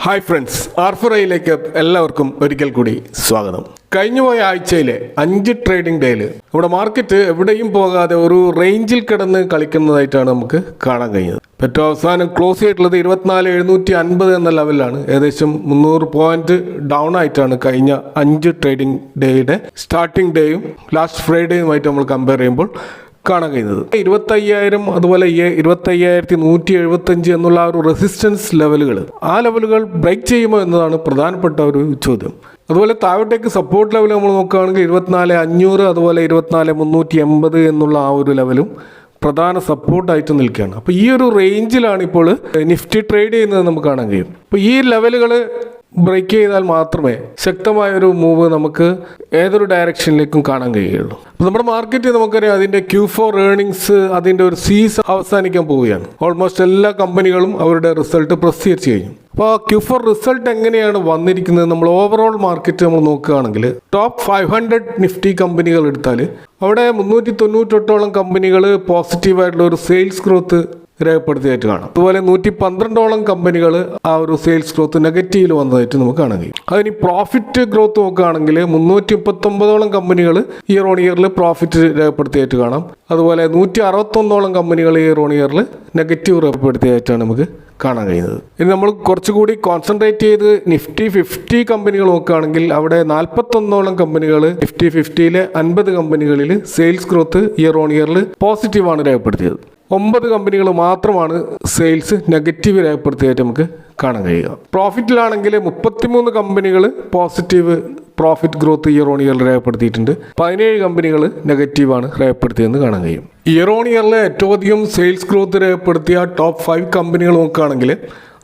Hi friends, ആർഫറയിലേക്ക് എല്ലാവർക്കും ഒരിക്കൽ കൂടി സ്വാഗതം. കഴിഞ്ഞുപോയ ആഴ്ചയിലെ 5 ട്രേഡിംഗ് ഡേയിൽ നമ്മുടെ മാർക്കറ്റ് എവിടെയും പോകാതെ ഒരു റേഞ്ചിൽ കിടന്ന് കളിക്കുന്നതായിട്ടാണ് നമുക്ക് കാണാൻ കഴിഞ്ഞത്. ഏറ്റവും അവസാനം ക്ലോസ് ചെയ്തിട്ടുള്ളത് 24,750 എന്ന ലെവലിലാണ്. ഏകദേശം 300 പോയിന്റ് ഡൗൺ ആയിട്ടാണ് കഴിഞ്ഞ 5 ട്രേഡിംഗ് ഡേയുടെ സ്റ്റാർട്ടിംഗ് ഡേയും ലാസ്റ്റ് ഫ്രൈഡേയുമായിട്ട് നമ്മൾ കമ്പയർ ചെയ്യുമ്പോൾ കാണാൻ കഴിയുന്നത്. 25,000 അതുപോലെ 25,175 എന്നുള്ള ആ ഒരു റെസിസ്റ്റൻസ് ലെവലുകൾ, ആ ലെവലുകൾ ബ്രേക്ക് ചെയ്യുമോ എന്നതാണ് പ്രധാനപ്പെട്ട ഒരു ചോദ്യം. അതുപോലെ താഴോട്ടേക്ക് സപ്പോർട്ട് ലെവൽ നമ്മൾ നോക്കുകയാണെങ്കിൽ 24,500 അതുപോലെ 24,380 എന്നുള്ള ആ ഒരു ലെവലും പ്രധാന സപ്പോർട്ടായിട്ട് നിൽക്കുകയാണ്. അപ്പോൾ ഈ ഒരു റേഞ്ചിലാണ് ഇപ്പോൾ നിഫ്റ്റി ട്രേഡ് ചെയ്യുന്നത് നമുക്ക് കാണാൻ കഴിയും. അപ്പോൾ ഈ ലെവലുകൾ ബ്രേക്ക് ചെയ്താൽ മാത്രമേ ശക്തമായൊരു മൂവ് നമുക്ക് ഏതൊരു ഡയറക്ഷനിലേക്കും കാണാൻ കഴിയുള്ളൂ. അപ്പോൾ നമ്മുടെ മാർക്കറ്റ് നമുക്കറിയാം, അതിൻ്റെ Q4 ഏർണിങ്സ് അതിൻ്റെ ഒരു സീസൺ അവസാനിക്കാൻ പോവുകയാണ്. ഓൾമോസ്റ്റ് എല്ലാ കമ്പനികളും അവരുടെ റിസൾട്ട് പ്രസിദ്ധീകരിച്ചു കഴിഞ്ഞു. അപ്പോൾ Q4 റിസൾട്ട് എങ്ങനെയാണ് വന്നിരിക്കുന്നത്? നമ്മൾ ഓവറോൾ മാർക്കറ്റ് നമ്മൾ നോക്കുകയാണെങ്കിൽ ടോപ്പ് 500 നിഫ്റ്റി കമ്പനികൾ എടുത്താൽ അവിടെ 398 കമ്പനികൾ പോസിറ്റീവായിട്ടുള്ള ഒരു സെയിൽസ് ഗ്രോത്ത് രേഖപ്പെടുത്തിയായിട്ട് കാണാം. അതുപോലെ 112 കമ്പനികൾ ആ ഒരു സെയിൽസ് ഗ്രോത്ത് നെഗറ്റീവിൽ വന്നതായിട്ട് നമുക്ക് കാണാൻ കഴിയും. അതിന് പ്രോഫിറ്റ് ഗ്രോത്ത് നോക്കുകയാണെങ്കിൽ 339 കമ്പനികൾ ഇയർ ഓൺ ഇയറിൽ പ്രോഫിറ്റ് രേഖപ്പെടുത്തിയായിട്ട് കാണാം. അതുപോലെ 161 കമ്പനികൾ ഇയർ ഓൺ ഇയറിൽ നെഗറ്റീവ് രേഖപ്പെടുത്തിയായിട്ടാണ് നമുക്ക് കാണാൻ കഴിയുന്നത്. ഇനി നമ്മൾ കുറച്ചുകൂടി കോൺസെൻട്രേറ്റ് ചെയ്ത് നിഫ്റ്റി 50 കമ്പനികൾ നോക്കുകയാണെങ്കിൽ അവിടെ 41 കമ്പനികൾ നിഫ്റ്റി 50-ലെ 50 കമ്പനികളിൽ സെയിൽസ് ഗ്രോത്ത് ഇയർ ഓൺ ഇയറിൽ പോസിറ്റീവാണ് രേഖപ്പെടുത്തിയത്. 9 കമ്പനികൾ മാത്രമാണ് സെയിൽസ് നെഗറ്റീവ് രേഖപ്പെടുത്തിയായിട്ട് നമുക്ക് കാണാൻ കഴിയുക. പ്രോഫിറ്റിലാണെങ്കിൽ 33 കമ്പനികൾ positive profit growth year on ഇയറിൽ രേഖപ്പെടുത്തിയിട്ടുണ്ട്. 17 കമ്പനികൾ നെഗറ്റീവാണ് രേഖപ്പെടുത്തിയതെന്ന് കാണാൻ കഴിയും. ഇയർ ഓൺ ഇയറിൽ ഏറ്റവും അധികം സെയിൽസ് ഗ്രോത്ത് രേഖപ്പെടുത്തിയ ടോപ്പ് 5 കമ്പനികൾ നോക്കുകയാണെങ്കിൽ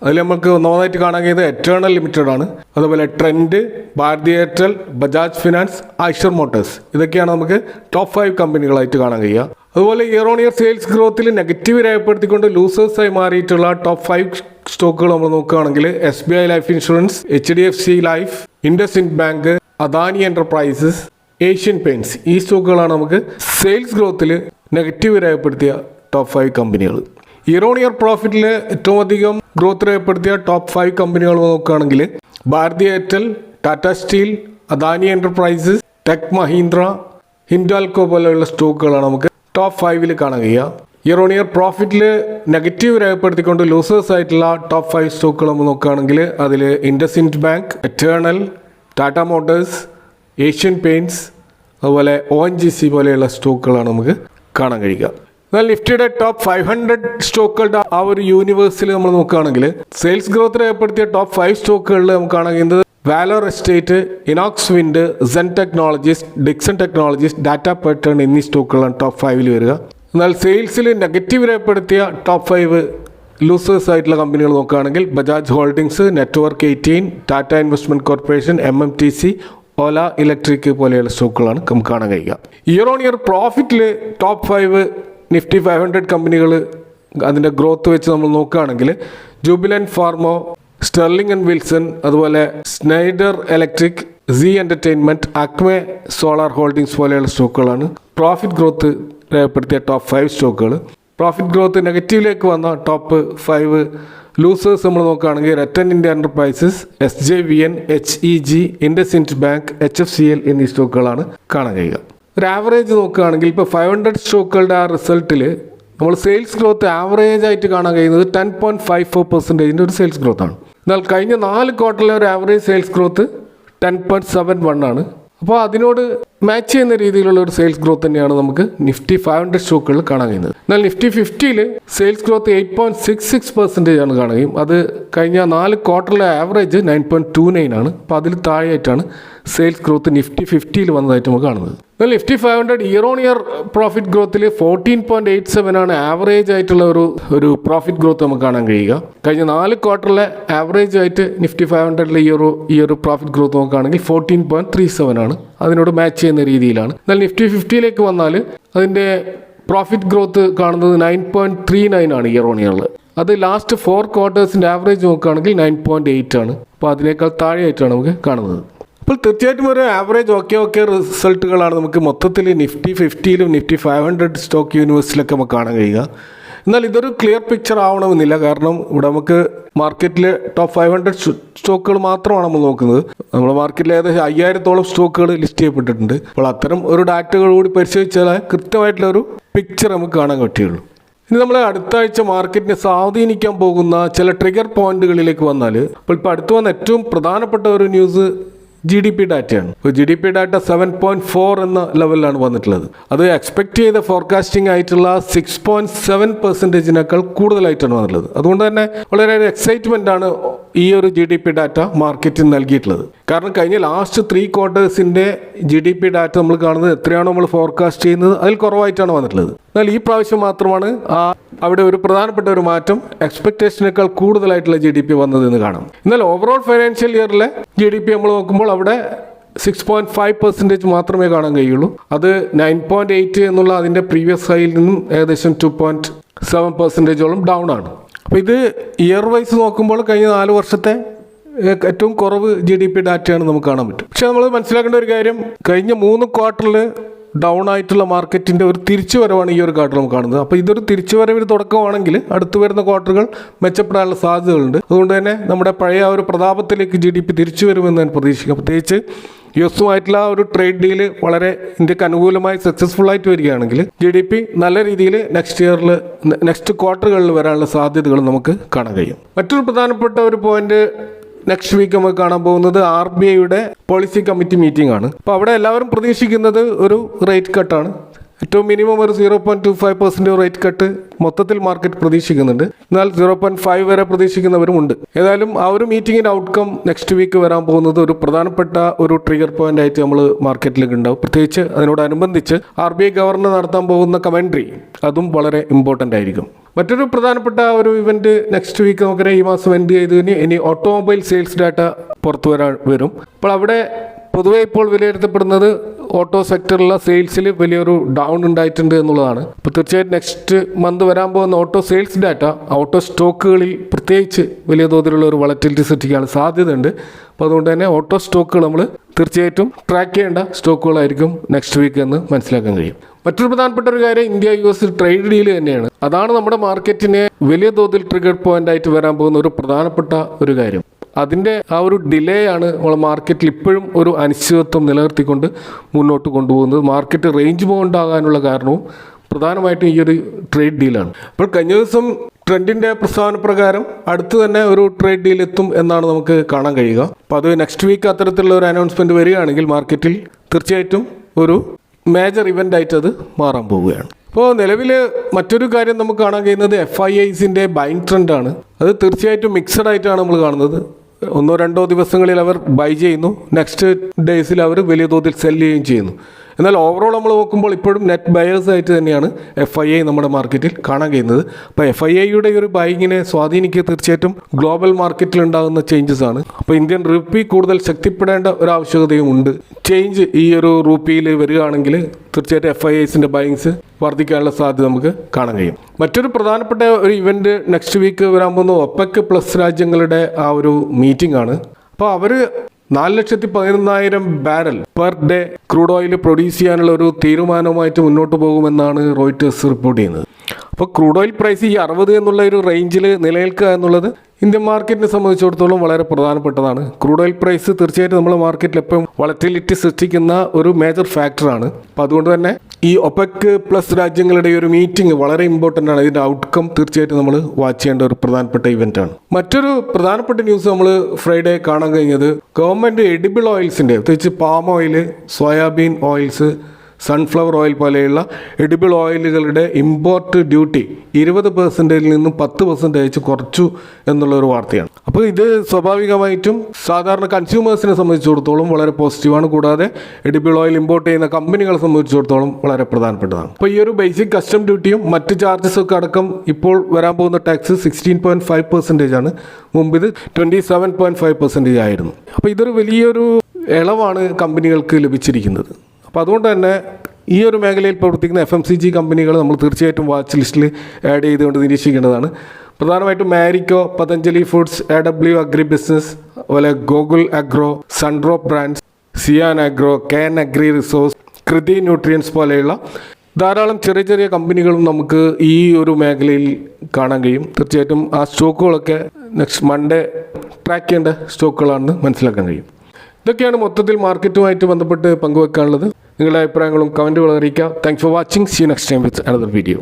അതിൽ നമുക്ക് ഒന്നാമതായിട്ട് കാണാൻ കഴിയുന്നത് എറ്റേണൽ ലിമിറ്റഡ് ആണ്. അതുപോലെ trend, Bharti Airtel, Bajaj finance, Eicher motors, ഇതൊക്കെയാണ് നമുക്ക് ടോപ്പ് 5 കമ്പനികളായിട്ട് കാണാൻ കഴിയുക. അതുപോലെ ഇയർ ഓൺ ഇയർ സെയിൽസ് ഗ്രോത്തിൽ നെഗറ്റീവ് രേഖപ്പെടുത്തിക്കൊണ്ട് ലൂസേഴ്സായി മാറിയിട്ടുള്ള ടോപ്പ് 5 സ്റ്റോക്കുകൾ നമ്മൾ നോക്കുകയാണെങ്കിൽ SBI life insurance, HDFC life, IndusInd bank, Adani enterprises, Asian paints, ഈ സ്റ്റോക്കുകളാണ് നമുക്ക് സെയിൽസ് ഗ്രോത്തിൽ നെഗറ്റീവ് രേഖപ്പെടുത്തിയ ടോപ്പ് 5 കമ്പനികൾ. ഇയർ ഓൺ ഇയർ പ്രോഫിറ്റിൽ ഏറ്റവും അധികം ഗ്രോത്ത് രേഖപ്പെടുത്തിയ ടോപ്പ് 5 കമ്പനികൾ നോക്കുകയാണെങ്കിൽ Bharti Airtel, Tata steel, Adani enterprises, tech Mahindra, Hindalco പോലെയുള്ള സ്റ്റോക്കുകളാണ് നമുക്ക് ടോപ്പ് 5 കാണാൻ കഴിയുക. ഇയർ ഓൺ ഇയർ പ്രോഫിറ്റിൽ നെഗറ്റീവ് രേഖപ്പെടുത്തിക്കൊണ്ട് ലൂസേഴ്സ് ആയിട്ടുള്ള ടോപ്പ് 5 സ്റ്റോക്കുകൾ നമ്മൾ നോക്കുകയാണെങ്കിൽ അതിൽ IndusInd bank, eternal, Tata motors, Asian paints, അതുപോലെ ONGC പോലെയുള്ള സ്റ്റോക്കുകളാണ് നമുക്ക് കാണാൻ കഴിയുക. എന്നാൽ നിഫ്റ്റിയുടെ ടോപ്പ് 500 സ്റ്റോക്കുകളുടെ ആ ഒരു യൂണിവേഴ്സിൽ നമ്മൾ നോക്കുകയാണെങ്കിൽ സെയിൽസ് ഗ്രോത്ത് രേഖപ്പെടുത്തിയ ടോപ്പ് 5 സ്റ്റോക്കുകളിൽ നമുക്ക് കാണാൻ കഴിയുന്നത് Valor estate, Inox wind, Zen technologies, Dixon technologies, data pattern എന്നീ സ്റ്റോക്കുകളാണ് ടോപ്പ് 5 വരിക. എന്നാൽ സെയിൽസിൽ നെഗറ്റീവ് രേഖപ്പെടുത്തിയ ടോപ്പ് 5 ലൂസേഴ്സ് ആയിട്ടുള്ള കമ്പനികൾ നോക്കുകയാണെങ്കിൽ Bajaj holdings, network 18, Tata investment corporation, MMTC, Ola electric പോലെയുള്ള സ്റ്റോക്കുകളാണ് നമുക്ക് കാണാൻ കഴിയുക. ഇയർ ഓൺ ഇയർ പ്രോഫിറ്റിൽ ടോപ്പ് 5 നിഫ്റ്റി 500 കമ്പനികൾ അതിൻ്റെ ഗ്രോത്ത് വെച്ച് നമ്മൾ നോക്കുകയാണെങ്കിൽ Jubilant pharma, sterling and Wilson, അതുപോലെ Schneider electric, Zee entertainment, Acme solar holdings പോലെയുള്ള സ്റ്റോക്കുകളാണ് പ്രോഫിറ്റ് ഗ്രോത്ത് രേഖപ്പെടുത്തിയ ടോപ്പ് 5 സ്റ്റോക്കുകൾ. പ്രോഫിറ്റ് ഗ്രോത്ത് നെഗറ്റീവിലേക്ക് വന്ന ടോപ്പ് 5 ലൂസേഴ്സ് നമ്മൾ നോക്കുകയാണെങ്കിൽ Rattan India Enterprises, SJVN, HEG, IndusInd bank, HFCL എന്നീ സ്റ്റോക്കുകളാണ് കാണാൻ കഴിയുക. ഒരു ആവറേജ് നോക്കുകയാണെങ്കിൽ ഇപ്പോൾ 500 സ്റ്റോക്കുകളുടെ ആ റിസൾട്ടിൽ നമ്മൾ സെയിൽസ് ഗ്രോത്ത് ആവറേജ് ആയിട്ട് കാണാൻ കഴിയുന്നത് 10.54% ഒരു സെയിൽസ് ഗ്രോത്ത് ആണ്. എന്നാൽ കഴിഞ്ഞ 4 ക്വാർട്ടറിലെ ഒരു ആവറേജ് സെയിൽസ് ഗ്രോത്ത് 10.71 ആണ്. അപ്പോൾ അതിനോട് മാച്ച് ചെയ്യുന്ന രീതിയിലുള്ള ഒരു സെയിൽസ് ഗ്രോത്ത് തന്നെയാണ് നമുക്ക് നിഫ്റ്റി 500 സ്റ്റോക്കുകളിൽ കാണാൻ കഴിയുന്നത്. എന്നാൽ നിഫ്റ്റി 50-ൽ സെയിൽസ് ഗ്രോത്ത് 8.66% ആണ് കാണാൻ കഴിയും. അത് കഴിഞ്ഞ 4 ക്വാർട്ടറിലെ ആവറേജ് 9.29 ആണ്. അപ്പോൾ അതിൽ താഴെയായിട്ടാണ് സെയിൽസ് ഗ്രോത്ത് നിഫ്റ്റി 50-ൽ വന്നതായിട്ട് നമുക്ക് കാണുന്നത്. എന്നാൽ Nifty 500 year on year profit ഗ്രോത്തിൽ 14.87 ആണ് ആവറേജ് ആയിട്ടുള്ള ഒരു പ്രോഫിറ്റ് ഗ്രോത്ത് നമുക്ക് കാണാൻ കഴിയുക. കഴിഞ്ഞ 4 ക്വാർട്ടറിലെ ആവറേജ് ആയിട്ട് നിഫ്റ്റി 500-ലെ ഈ ഒരു പ്രോഫിറ്റ് ഗ്രോത്ത് നോക്കുകയാണെങ്കിൽ 14.37 ആണ്. അതിനോട് മാച്ച് ചെയ്യുന്ന രീതിയിലാണ്. എന്നാൽ നിഫ്റ്റി 50-ലേക്ക് വന്നാൽ അതിൻ്റെ പ്രോഫിറ്റ് ഗ്രോത്ത് കാണുന്നത് 9.39 ആണ് ഇയർ ഓൺ ഇയറിൽ. അത് ലാസ്റ്റ് 4 ക്വാർട്ടേഴ്സിൻ്റെ ആവറേജ് നോക്കുകയാണെങ്കിൽ 9.8 ആണ്. അപ്പോൾ അതിനേക്കാൾ താഴെയായിട്ടാണ് നമുക്ക് കാണുന്നത്. അപ്പോൾ തീർച്ചയായിട്ടും ഒരു ആവറേജ് ഓക്കെ റിസൾട്ടുകളാണ് നമുക്ക് മൊത്തത്തിൽ നിഫ്റ്റി 50-ലും നിഫ്റ്റി 500 സ്റ്റോക്ക് യൂണിവേഴ്സിലൊക്കെ നമുക്ക് കാണാൻ കഴിയുക. എന്നാൽ ഇതൊരു ക്ലിയർ പിക്ചർ ആവണമെന്നില്ല. കാരണം ഇവിടെ നമുക്ക് മാർക്കറ്റിലെ ടോപ്പ് 500 സ്റ്റോക്കുകൾ മാത്രമാണ് നമ്മൾ നോക്കുന്നത്. നമ്മുടെ മാർക്കറ്റിൽ ഏകദേശം 5000-ഓളം സ്റ്റോക്കുകൾ ലിസ്റ്റ് ചെയ്യപ്പെട്ടിട്ടുണ്ട്. അപ്പോൾ അത്തരം ഒരു ഡാറ്റകൾ കൂടി പരിശോധിച്ചാൽ കൃത്യമായിട്ടുള്ള ഒരു പിക്ചർ നമുക്ക് കാണാൻ പറ്റുകയുള്ളൂ. ഇനി നമ്മൾ അടുത്ത ആഴ്ച മാർക്കറ്റിനെ സ്വാധീനിക്കാൻ പോകുന്ന ചില ട്രിഗർ പോയിന്റുകളിലേക്ക് വന്നാൽ, ഇപ്പോൾ അടുത്ത് വന്ന ഏറ്റവും പ്രധാനപ്പെട്ട ഒരു ന്യൂസ് GDP ഡാറ്റയാണ്. ഇപ്പോൾ GDP ഡാറ്റ 7.4 എന്ന ലെവലിലാണ് വന്നിട്ടുള്ളത്. അത് എക്സ്പെക്ട് ചെയ്ത ഫോർകാസ്റ്റിംഗ് ആയിട്ടുള്ള 6.7%-നേക്കാൾ കൂടുതലായിട്ടാണ് വന്നിട്ടുള്ളത്. അതുകൊണ്ട് തന്നെ വളരെ എക്സൈറ്റ്മെന്റ് ആണ് ഈ ഒരു GDP ഡാറ്റ മാർക്കറ്റിന് നൽകിയിട്ടുള്ളത്. കാരണം കഴിഞ്ഞ ലാസ്റ്റ് 3 ക്വാർട്ടേഴ്സിന്റെ GDP ഡാറ്റ നമ്മൾ കാണുന്നത് എത്രയാണോ നമ്മൾ ഫോർകാസ്റ്റ് ചെയ്യുന്നത് അതിൽ കുറവായിട്ടാണ് വന്നിട്ടുള്ളത്. എന്നാൽ ഈ പ്രാവശ്യം മാത്രമാണ് അവിടെ ഒരു പ്രധാനപ്പെട്ട ഒരു മാറ്റം, എക്സ്പെക്ടേഷനേക്കാൾ കൂടുതലായിട്ടുള്ള GDP വന്നതെന്ന് കാണാം. എന്നാൽ ഓവറോൾ ഫൈനാൻഷ്യൽ ഇയറിലെ GDP നമ്മൾ നോക്കുമ്പോൾ അവിടെ 6.5% മാത്രമേ കാണാൻ കഴിയുള്ളൂ. അത് 9.8 എന്നുള്ള അതിൻ്റെ പ്രീവിയസ് ഹൈയിൽ നിന്നും ഏകദേശം 2.7%-ഓളം ഡൗൺ ആണ്. അപ്പോൾ ഇത് ഇയർ വൈസ് നോക്കുമ്പോൾ കഴിഞ്ഞ 4 വർഷത്തെ ഏറ്റവും കുറവ് GDP ഡാറ്റയാണ് നമുക്ക് കാണാൻ പറ്റും. പക്ഷെ നമ്മൾ മനസ്സിലാക്കേണ്ട ഒരു കാര്യം, കഴിഞ്ഞ 3 ക്വാർട്ടറിൽ ഡൗൺ ആയിട്ടുള്ള മാർക്കറ്റിൻ്റെ ഒരു തിരിച്ചുവരവാണ് ഈ ഒരു ക്വാർട്ടർ നമുക്ക് കാണുന്നത്. അപ്പോൾ ഇതൊരു തിരിച്ചുവരവിന് തുടക്കമാണെങ്കിൽ അടുത്ത് വരുന്ന ക്വാർട്ടറുകൾ മെച്ചപ്പെടാനുള്ള സാധ്യതകളുണ്ട്. അതുകൊണ്ട് തന്നെ നമ്മുടെ പഴയ ഒരു പ്രതാപത്തിലേക്ക് GDP തിരിച്ചു വരുമെന്ന് ഞാൻ പ്രതീക്ഷിക്കാം. പ്രത്യേകിച്ച് യുഎസുമായിട്ടുള്ള ഒരു ട്രേഡ് ഡീല് വളരെ ഇന്ത്യക്ക് അനുകൂലമായി സക്സസ്ഫുൾ ആയിട്ട് വരികയാണെങ്കിൽ GDP നല്ല രീതിയിൽ നെക്സ്റ്റ് ക്വാർട്ടറുകളിൽ വരാനുള്ള സാധ്യതകൾ നമുക്ക് കാണാൻ കഴിയും. മറ്റൊരു പ്രധാനപ്പെട്ട ഒരു പോയിന്റ് നെക്സ്റ്റ് വീക്ക് നമുക്ക് കാണാൻ പോകുന്നത് RBIയുടെ പോളിസി കമ്മിറ്റി മീറ്റിംഗ് ആണ്. അപ്പോൾ അവിടെ എല്ലാവരും പ്രതീക്ഷിക്കുന്നത് ഒരു റേറ്റ് കട്ടാണ്. ഏറ്റവും മിനിമം ഒരു 0.25% റേറ്റ് കട്ട് മൊത്തത്തിൽ മാർക്കറ്റ് പ്രതീക്ഷിക്കുന്നുണ്ട്. എന്നാൽ 0.5 വരെ പ്രതീക്ഷിക്കുന്നവരുമുണ്ട്. ഏതായാലും ആ ഒരു മീറ്റിങ്ങിൻ്റെ ഔട്ട്കം നെക്സ്റ്റ് വീക്ക് വരാൻ പോകുന്നത് ഒരു പ്രധാനപ്പെട്ട ഒരു ട്രിഗർ പോയിന്റ് ആയിട്ട് നമ്മൾ മാർക്കറ്റിലേക്ക് ഉണ്ടാവും. പ്രത്യേകിച്ച് അതിനോടനുബന്ധിച്ച് RBI ഗവർണർ നടത്താൻ പോകുന്ന കമൻട്രി അതും വളരെ ഇമ്പോർട്ടൻ്റ് ആയിരിക്കും. മറ്റൊരു പ്രധാനപ്പെട്ട ഒരു ഇവന്റ് നെക്സ്റ്റ് വീക്ക് നമുക്കറിയാം, ഈ മാസം എൻഡ് ചെയ്തതിന് ഇനി ഓട്ടോമൊബൈൽ സെയിൽസ് ഡാറ്റ പുറത്തു വരും. അപ്പോൾ അവിടെ പൊതുവെ ഇപ്പോൾ വിലയിരുത്തപ്പെടുന്നത് ഓട്ടോ സെക്ടറിലുള്ള സെയിൽസിൽ വലിയൊരു ഡൗൺ ഉണ്ടായിട്ടുണ്ട് എന്നുള്ളതാണ്. അപ്പോൾ തീർച്ചയായിട്ടും നെക്സ്റ്റ് മന്ത് വരാൻ പോകുന്ന ഓട്ടോ സെയിൽസ് ഡാറ്റ ഓട്ടോ സ്റ്റോക്കുകളിൽ പ്രത്യേകിച്ച് വലിയ തോതിലുള്ള ഒരു വളറ്റിലിറ്റി സൃഷ്ടിക്കാനുള്ള സാധ്യതയുണ്ട്. അപ്പോൾ അതുകൊണ്ട് തന്നെ ഓട്ടോ സ്റ്റോക്കുകൾ നമ്മൾ തീർച്ചയായിട്ടും ട്രാക്ക് ചെയ്യേണ്ട സ്റ്റോക്കുകളായിരിക്കും നെക്സ്റ്റ് വീക്ക് എന്ന് മനസ്സിലാക്കാൻ കഴിയും. മറ്റൊരു പ്രധാനപ്പെട്ട ഒരു കാര്യം ഇന്ത്യ-US ട്രേഡ് ഡീൽ തന്നെയാണ്. അതാണ് നമ്മുടെ മാർക്കറ്റിനെ വലിയ തോതിൽ ട്രിഗർ പോയിന്റ് ആയിട്ട് വരാൻ പോകുന്ന ഒരു പ്രധാനപ്പെട്ട ഒരു കാര്യം. അതിൻ്റെ ആ ഒരു ഡിലേ ആണ് നമ്മളെ മാർക്കറ്റിൽ ഇപ്പോഴും ഒരു അനിശ്ചിതത്വം നിലനിർത്തിക്കൊണ്ട് മുന്നോട്ട് കൊണ്ടുപോകുന്നത്. മാർക്കറ്റ് റേഞ്ച് ബൗണ്ട് ആകാനുള്ള കാരണവും പ്രധാനമായിട്ടും ഈ ഒരു ട്രേഡ് ഡീലാണ്. അപ്പോൾ കഴിഞ്ഞ ദിവസം ട്രെൻഡിൻ്റെ പ്രസ്താവന പ്രകാരം അടുത്ത് തന്നെ ഒരു ട്രേഡ് ഡീൽ എത്തും എന്നാണ് നമുക്ക് കാണാൻ കഴിയുക. അപ്പോൾ അത് നെക്സ്റ്റ് വീക്ക് അത്തരത്തിലുള്ള ഒരു അനൗൺസ്മെൻറ്റ് വരികയാണെങ്കിൽ മാർക്കറ്റിൽ തീർച്ചയായിട്ടും ഒരു മേജർ ഇവൻ്റ് ആയിട്ട് അത് മാറാൻ പോവുകയാണ്. അപ്പോൾ നിലവിൽ മറ്റൊരു കാര്യം നമുക്ക് കാണാൻ കഴിയുന്നത് FIIസിൻ്റെ ബൈങ് ട്രെൻഡാണ്. അത് തീർച്ചയായിട്ടും മിക്സഡ് ആയിട്ടാണ് നമ്മൾ കാണുന്നത്. 1-2 ദിവസങ്ങളിൽ അവർ ബൈ ചെയ്യുന്നു, നെക്സ്റ്റ് ഡേയ്സിൽ അവർ വലിയ തോതിൽ സെല് ചെയ്യുകയും ചെയ്യുന്നു. എന്നാൽ ഓവറോൾ നമ്മൾ നോക്കുമ്പോൾ ഇപ്പോഴും നെറ്റ് ബയേഴ്സ് ആയിട്ട് തന്നെയാണ് FII നമ്മുടെ മാർക്കറ്റിൽ കാണാൻ കഴിയുന്നത്. അപ്പോൾ FIIയുടെ ഒരു ബൈങ്ങിനെ സ്വാധീനിക്കുക തീർച്ചയായിട്ടും ഗ്ലോബൽ മാർക്കറ്റിൽ ഉണ്ടാകുന്ന ചേഞ്ചസ് ആണ്. അപ്പോൾ ഇന്ത്യൻ റുപ്പി കൂടുതൽ ശക്തിപ്പെടേണ്ട ഒരു ആവശ്യകതയും ഉണ്ട്. ചേഞ്ച് ഈ ഒരു റുപ്പിയിൽ വരികയാണെങ്കിൽ തീർച്ചയായിട്ടും FIIസിൻ്റെ ബൈങ്സ് വർദ്ധിക്കാനുള്ള സാധ്യത നമുക്ക് കാണാൻ കഴിയും. മറ്റൊരു പ്രധാനപ്പെട്ട ഒരു ഇവന്റ് നെക്സ്റ്റ് വീക്ക് വരാൻ പോകുന്ന OPEC+ രാജ്യങ്ങളുടെ ആ ഒരു മീറ്റിംഗ് ആണ്. അപ്പോൾ അവർ 4,11,000 barrel per day crude oil produce ചെയ്യാനുള്ള ഒരു തീരുമാനവുമായിട്ട് മുന്നോട്ട് പോകുമെന്നാണ് റോയിറ്റേഴ്സ് റിപ്പോർട്ട് ചെയ്യുന്നത്. അപ്പോൾ ക്രൂഡ് ഓയിൽ പ്രൈസ് ഈ 60 എന്നുള്ള ഒരു റേഞ്ചിൽ നിലനിൽക്കുക എന്നുള്ളത് ഇന്ത്യൻ മാർക്കറ്റിനെ സംബന്ധിച്ചിടത്തോളം വളരെ പ്രധാനപ്പെട്ടതാണ്. ക്രൂഡ് ഓയിൽ പ്രൈസ് തീർച്ചയായിട്ടും നമ്മുടെ മാർക്കറ്റിൽ എപ്പോഴും വളറ്റിലിറ്റി സൃഷ്ടിക്കുന്ന ഒരു മേജർ ഫാക്ടറാണ്. അപ്പോൾ അതുകൊണ്ട് തന്നെ ഈ OPEC+ രാജ്യങ്ങളുടെ ഒരു മീറ്റിംഗ് വളരെ ഇമ്പോർട്ടൻ്റ് ആണ്. ഇതിൻ്റെ ഔട്ട്കം തീർച്ചയായിട്ടും നമ്മൾ വാച്ച് ചെയ്യേണ്ട ഒരു പ്രധാനപ്പെട്ട ഇവൻ്റാണ്. മറ്റൊരു പ്രധാനപ്പെട്ട ന്യൂസ് നമ്മൾ ഫ്രൈഡേ കാണാൻ കഴിഞ്ഞത് ഗവൺമെൻറ് എഡിബിൾ ഓയിൽസിൻ്റെ, പ്രത്യേകിച്ച് palm oil, soybean oils, sunflower oil പോലെയുള്ള എഡിബിൾ ഓയിലുകളുടെ ഇമ്പോർട്ട് ഡ്യൂട്ടി 20%-ൽ നിന്നും 10% കുറച്ചു എന്നുള്ളൊരു വാർത്തയാണ്. അപ്പോൾ ഇത് സ്വാഭാവികമായിട്ടും സാധാരണ കൺസ്യൂമേഴ്സിനെ സംബന്ധിച്ചിടത്തോളം വളരെ പോസിറ്റീവാണ്. കൂടാതെ എഡിബിൾ ഓയിൽ ഇമ്പോർട്ട് ചെയ്യുന്ന കമ്പനികളെ സംബന്ധിച്ചിടത്തോളം വളരെ പ്രധാനപ്പെട്ടതാണ്. അപ്പോൾ ഈ ഒരു ബേസിക് കസ്റ്റം ഡ്യൂട്ടിയും മറ്റ് ചാർജസൊക്കെ അടക്കം ഇപ്പോൾ വരാൻ പോകുന്ന ടാക്സ് 16.5% ആണ്. മുമ്പ് ഇത് 27.5% ആയിരുന്നു. അപ്പോൾ ഇതൊരു വലിയൊരു ഇളവാണ് കമ്പനികൾക്ക് ലഭിച്ചിരിക്കുന്നത്. അപ്പോൾ അതുകൊണ്ട് തന്നെ ഈ ഒരു മേഖലയിൽ പ്രവർത്തിക്കുന്ന FMCG കമ്പനികൾ നമ്മൾ തീർച്ചയായിട്ടും വാച്ച് ലിസ്റ്റിൽ ആഡ് ചെയ്തുകൊണ്ട് നിരീക്ഷിക്കേണ്ടതാണ്. പ്രധാനമായിട്ടും Marico, Patanjali foods, AW agri business, അതുപോലെ ഗോകുൽ അഗ്രോ, സൺഡ്രോപ്പ് ബ്രാൻഡ്സ്, സിയാൻ അഗ്രോ, കാൻ അഗ്രി റിസോഴ്സ്, കൃതി ന്യൂട്രിയൻസ് പോലെയുള്ള ധാരാളം ചെറിയ ചെറിയ കമ്പനികളും നമുക്ക് ഈ ഒരു മേഖലയിൽ കാണാൻ കഴിയും. തീർച്ചയായിട്ടും ആ സ്റ്റോക്കുകളൊക്കെ നെക്സ്റ്റ് മൺഡേ ട്രാക്ക് ചെയ്യേണ്ട സ്റ്റോക്കുകളാണെന്ന് മനസ്സിലാക്കാൻ കഴിയും. ഇതൊക്കെയാണ് മൊത്തത്തിൽ മാർക്കറ്റുമായിട്ട് ബന്ധപ്പെട്ട് പങ്കുവെക്കാനുള്ളത്. നിങ്ങളുടെ അഭിപ്രായങ്ങളും കമൻറ്റുകളും അറിയിക്കുക. Thanks for watching. See you next time with another video.